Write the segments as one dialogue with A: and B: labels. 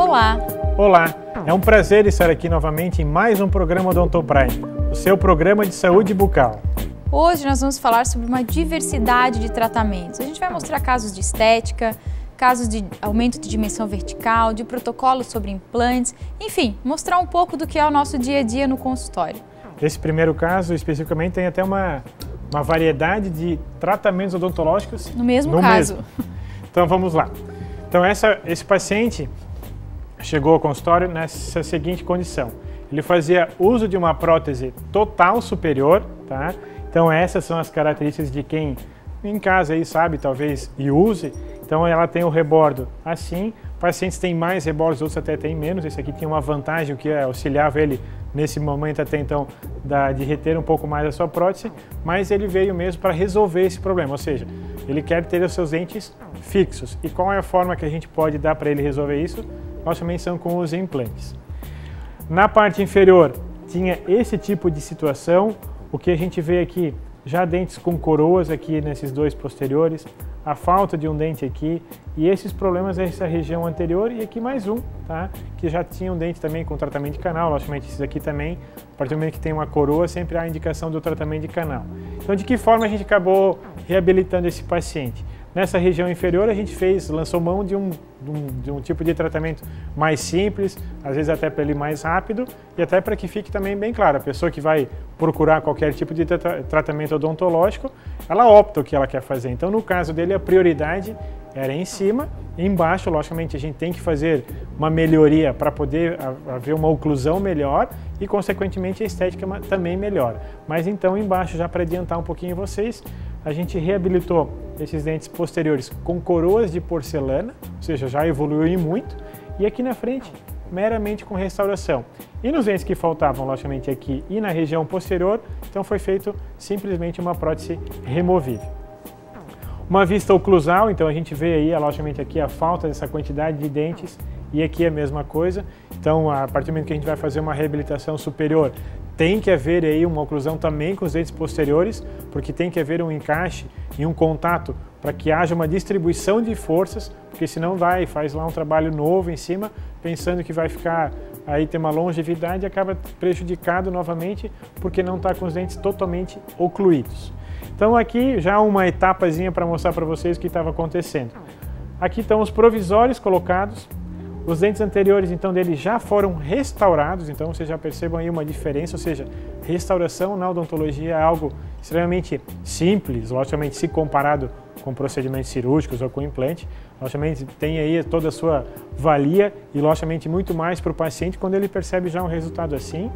A: Olá!
B: Olá! É um prazer estar aqui novamente em mais um programa Odontoprime, o seu programa de saúde bucal.
A: Hoje nós vamos falar sobre uma diversidade de tratamentos. A gente vai mostrar casos de estética, casos de aumento de dimensão vertical, de protocolos sobre implantes, enfim, mostrar um pouco do que é o nosso dia a dia no consultório.
B: Esse primeiro caso, especificamente, tem até uma variedade de tratamentos odontológicos
A: no mesmo caso.
B: Então vamos lá. Então esse paciente chegou ao consultório nessa seguinte condição. Ele fazia uso de uma prótese total superior, tá? Então essas são as características de quem em casa aí sabe, talvez, e use. Então ela tem o rebordo assim, pacientes têm mais rebordos, outros até têm menos. Esse aqui tinha uma vantagem, o que auxiliava ele nesse momento até então de reter um pouco mais a sua prótese, mas ele veio mesmo para resolver esse problema, ou seja, ele quer ter os seus dentes fixos. E qual é a forma que a gente pode dar para ele resolver isso? Nós também são com os implantes. Na parte inferior tinha esse tipo de situação, o que a gente vê aqui, já dentes com coroas aqui nesses dois posteriores, a falta de um dente aqui e esses problemas nessa região anterior e aqui mais um, tá? Que já tinha um dente também com tratamento de canal, logicamente esses aqui também, a partir do momento que tem uma coroa sempre há a indicação do tratamento de canal. Então de que forma a gente acabou reabilitando esse paciente? Nessa região inferior a gente lançou mão de um tipo de tratamento mais simples, às vezes até para ele mais rápido e até para que fique também bem claro, a pessoa que vai procurar qualquer tipo de tratamento odontológico, ela opta o que ela quer fazer. Então no caso dele a prioridade era em cima, e embaixo logicamente a gente tem que fazer uma melhoria para poder haver uma oclusão melhor e consequentemente a estética também melhora. Mas então embaixo, já para adiantar um pouquinho vocês, a gente reabilitou esses dentes posteriores com coroas de porcelana, ou seja, já evoluiu muito, e aqui na frente meramente com restauração. E nos dentes que faltavam, logicamente aqui e na região posterior, então foi feito simplesmente uma prótese removível. Uma vista oclusal, então a gente vê aí, logicamente aqui a falta dessa quantidade de dentes e aqui a mesma coisa. Então a partir do momento que a gente vai fazer uma reabilitação superior, tem que haver aí uma oclusão também com os dentes posteriores, porque tem que haver um encaixe e um contato para que haja uma distribuição de forças, porque senão faz lá um trabalho novo em cima, pensando que vai ficar aí ter uma longevidade e acaba prejudicado novamente porque não está com os dentes totalmente ocluídos. Então aqui já uma etapazinha para mostrar para vocês o que estava acontecendo. Aqui estão os provisórios colocados. Os dentes anteriores, então, dele já foram restaurados, então vocês já percebam aí uma diferença, ou seja, restauração na odontologia é algo extremamente simples, logicamente, se comparado com procedimentos cirúrgicos ou com implante, logicamente tem aí toda a sua valia e, logicamente, muito mais para o paciente quando ele percebe já um resultado assim.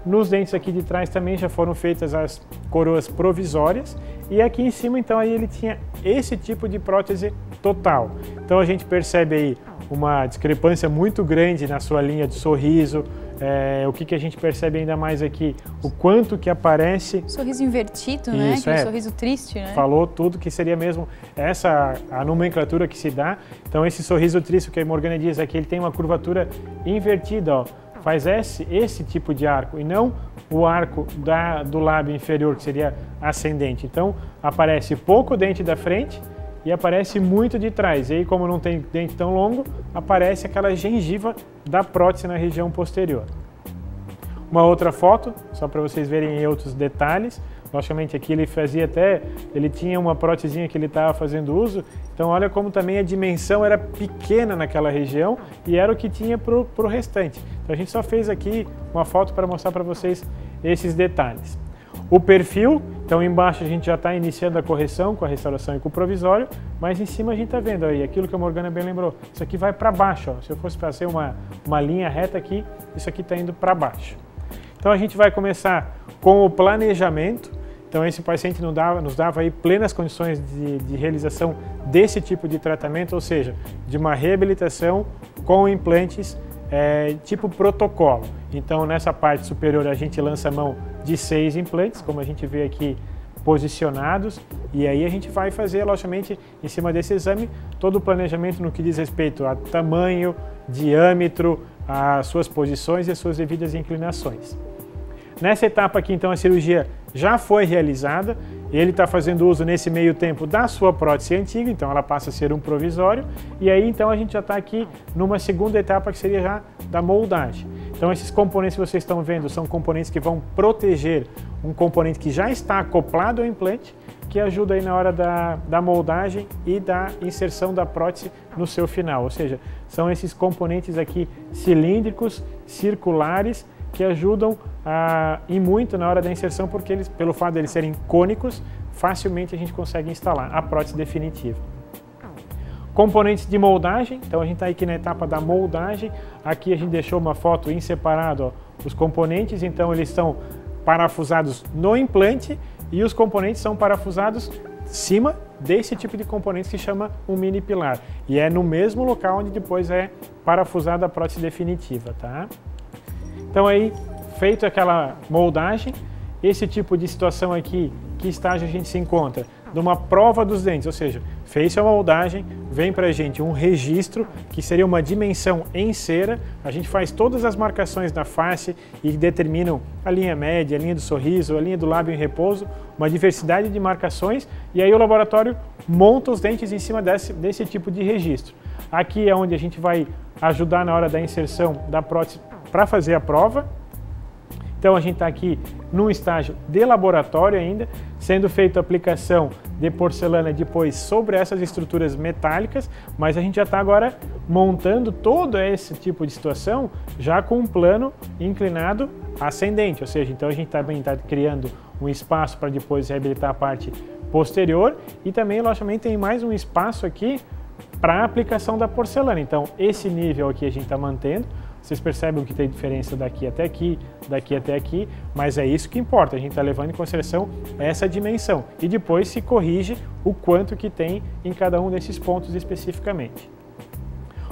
B: Nos dentes aqui de trás também já foram feitas as coroas provisórias e aqui em cima, então, aí ele tinha esse tipo de prótese total. Então a gente percebe aí uma discrepância muito grande na sua linha de sorriso. O que a gente percebe ainda mais aqui, o quanto que aparece...
A: Sorriso invertido, né?
B: Isso,
A: aquele sorriso triste, né?
B: Falou tudo que seria mesmo a nomenclatura que se dá. Então esse sorriso triste, o que a Morgana diz aqui, ele tem uma curvatura invertida, ó. Faz esse tipo de arco e não o arco do lábio inferior, que seria ascendente. Então aparece pouco dente da frente e aparece muito de trás. E aí, como não tem dente tão longo, aparece aquela gengiva da prótese na região posterior. Uma outra foto, só para vocês verem outros detalhes. Logicamente aqui ele tinha uma prótesezinha que ele estava fazendo uso, então olha como também a dimensão era pequena naquela região e era o que tinha para o restante. Então a gente só fez aqui uma foto para mostrar para vocês esses detalhes. O perfil, então embaixo a gente já está iniciando a correção com a restauração e com o provisório, mas em cima a gente está vendo aí, aquilo que a Morgana bem lembrou, isso aqui vai para baixo, ó. Se eu fosse fazer uma linha reta aqui, isso aqui está indo para baixo. Então a gente vai começar com o planejamento. Então esse paciente nos dava aí plenas condições de realização desse tipo de tratamento, ou seja, de uma reabilitação com implantes tipo protocolo. Então nessa parte superior a gente lança a mão de 6 implantes, como a gente vê aqui posicionados, e aí a gente vai fazer, logicamente, em cima desse exame, todo o planejamento no que diz respeito a tamanho, diâmetro, as suas posições e as suas devidas inclinações. Nessa etapa aqui, então, a cirurgia já foi realizada ele está fazendo uso nesse meio tempo da sua prótese antiga, então ela passa a ser um provisório, e aí então a gente já está aqui numa segunda etapa que seria já da moldagem. Então esses componentes que vocês estão vendo são componentes que vão proteger um componente que já está acoplado ao implante, que ajuda aí na hora da moldagem e da inserção da prótese no seu final. Ou seja, são esses componentes aqui cilíndricos, circulares, que ajudam e muito na hora da inserção, porque eles, pelo fato de eles serem cônicos, facilmente a gente consegue instalar a prótese definitiva. Componentes de moldagem, então a gente está aqui na etapa da moldagem. Aqui a gente deixou uma foto em separado, ó, os componentes, então eles estão parafusados no implante e os componentes são parafusados cima desse tipo de componente que se chama um mini pilar. E é no mesmo local onde depois é parafusada a prótese definitiva, tá? Então aí, feito aquela moldagem, esse tipo de situação aqui, que estágio a gente se encontra? Numa prova dos dentes, ou seja, fez a moldagem, vem para a gente um registro, que seria uma dimensão em cera, a gente faz todas as marcações da face e determinam a linha média, a linha do sorriso, a linha do lábio em repouso, uma diversidade de marcações, e aí o laboratório monta os dentes em cima desse tipo de registro. Aqui é onde a gente vai ajudar na hora da inserção da prótese para fazer a prova. Então a gente está aqui num estágio de laboratório ainda, sendo feita a aplicação de porcelana depois sobre essas estruturas metálicas, mas a gente já está agora montando todo esse tipo de situação já com um plano inclinado ascendente, ou seja, então a gente também está criando um espaço para depois reabilitar a parte posterior e também, logicamente, tem mais um espaço aqui para a aplicação da porcelana. Então esse nível aqui a gente está mantendo. Vocês percebem que tem diferença daqui até aqui, mas é isso que importa, a gente está levando em consideração essa dimensão e depois se corrige o quanto que tem em cada um desses pontos especificamente.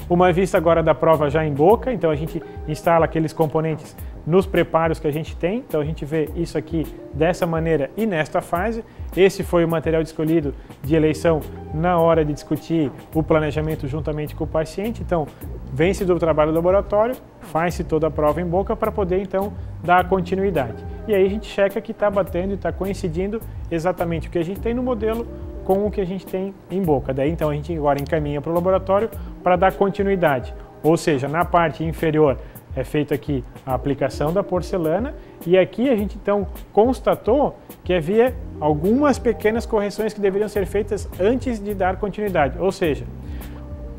B: Uma vista agora da prova já em boca, então a gente instala aqueles componentes nos preparos que a gente tem, então a gente vê isso aqui dessa maneira e nesta fase. Esse foi o material escolhido de eleição na hora de discutir o planejamento juntamente com o paciente, então vem-se do trabalho do laboratório, faz-se toda a prova em boca para poder então dar continuidade. E aí a gente checa que está batendo e está coincidindo exatamente o que a gente tem no modelo com o que a gente tem em boca. Daí então a gente agora encaminha para o laboratório para dar continuidade, ou seja, na parte inferior é feita aqui a aplicação da porcelana e aqui a gente então constatou que havia algumas pequenas correções que deveriam ser feitas antes de dar continuidade, ou seja,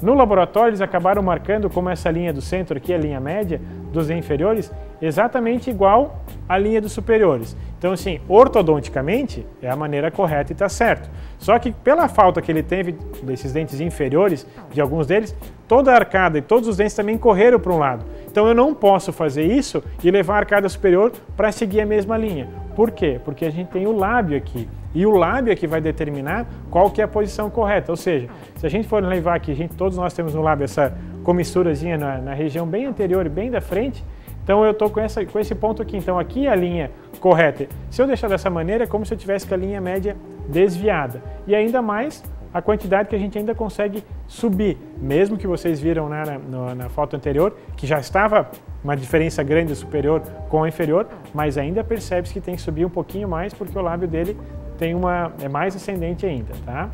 B: no laboratório eles acabaram marcando como essa linha do centro aqui, a linha média dos inferiores, exatamente igual à linha dos superiores. Então assim, ortodonticamente é a maneira correta e está certo. Só que pela falta que ele teve desses dentes inferiores, de alguns deles, toda a arcada e todos os dentes também correram para um lado. Então eu não posso fazer isso e levar a arcada superior para seguir a mesma linha. Por quê? Porque a gente tem o lábio aqui. E o lábio é que vai determinar qual que é a posição correta. Ou seja, se a gente for levar aqui, todos nós temos no lábio essa comissurazinha na região bem anterior e bem da frente, então eu estou com esse ponto aqui. Então aqui é a linha correta. Se eu deixar dessa maneira, é como se eu tivesse com a linha média desviada. E ainda mais a quantidade que a gente ainda consegue subir. Mesmo que vocês viram na foto anterior, que já estava uma diferença grande superior com o inferior, mas ainda percebe-se que tem que subir um pouquinho mais, porque o lábio dele é mais ascendente ainda, tá?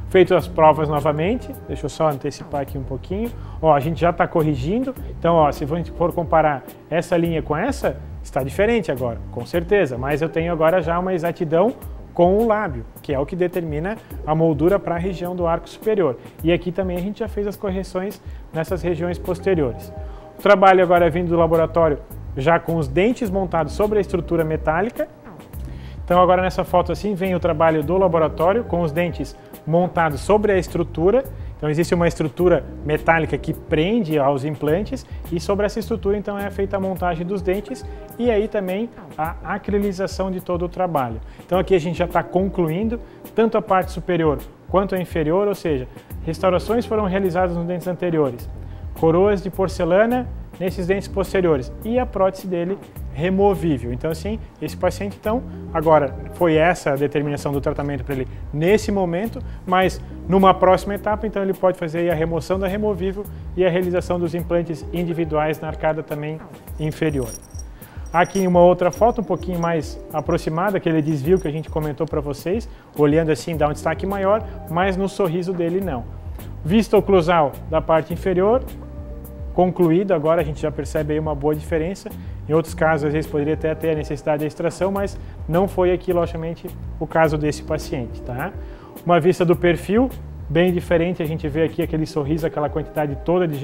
B: Feito as provas novamente, deixa eu só antecipar aqui um pouquinho. Ó, a gente já está corrigindo, então ó, se a gente for comparar essa linha com essa, está diferente agora, com certeza, mas eu tenho agora já uma exatidão com o lábio, que é o que determina a moldura para a região do arco superior. E aqui também a gente já fez as correções nessas regiões posteriores. O trabalho agora é vindo do laboratório já com os dentes montados sobre a estrutura metálica. Então agora nessa foto assim vem o trabalho do laboratório com os dentes montados sobre a estrutura. Então existe uma estrutura metálica que prende aos implantes e sobre essa estrutura então é feita a montagem dos dentes e aí também a acrilização de todo o trabalho. Então aqui a gente já está concluindo tanto a parte superior quanto a inferior, ou seja, restaurações foram realizadas nos dentes anteriores, coroas de porcelana nesses dentes posteriores e a prótese dele removível. Então assim, esse paciente então, agora foi essa a determinação do tratamento para ele nesse momento, mas numa próxima etapa então ele pode fazer aí a remoção da removível e a realização dos implantes individuais na arcada também inferior. Aqui em uma outra foto, um pouquinho mais aproximada, aquele desvio que a gente comentou para vocês, olhando assim dá um destaque maior, mas no sorriso dele não. Vista oclusal da parte inferior, concluído, agora a gente já percebe aí uma boa diferença. Em outros casos, às vezes poderia até ter a necessidade de extração, mas não foi aqui, logicamente, o caso desse paciente, tá? Uma vista do perfil, bem diferente, a gente vê aqui aquele sorriso, aquela quantidade toda de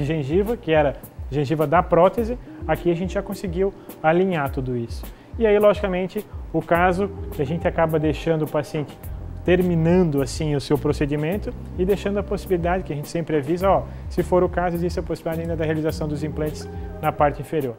B: gengiva, que era gengiva da prótese, aqui a gente já conseguiu alinhar tudo isso. E aí, logicamente, o caso que a gente acaba deixando o paciente terminando assim o seu procedimento e deixando a possibilidade, que a gente sempre avisa, ó, se for o caso, existe a possibilidade ainda da realização dos implantes na parte inferior.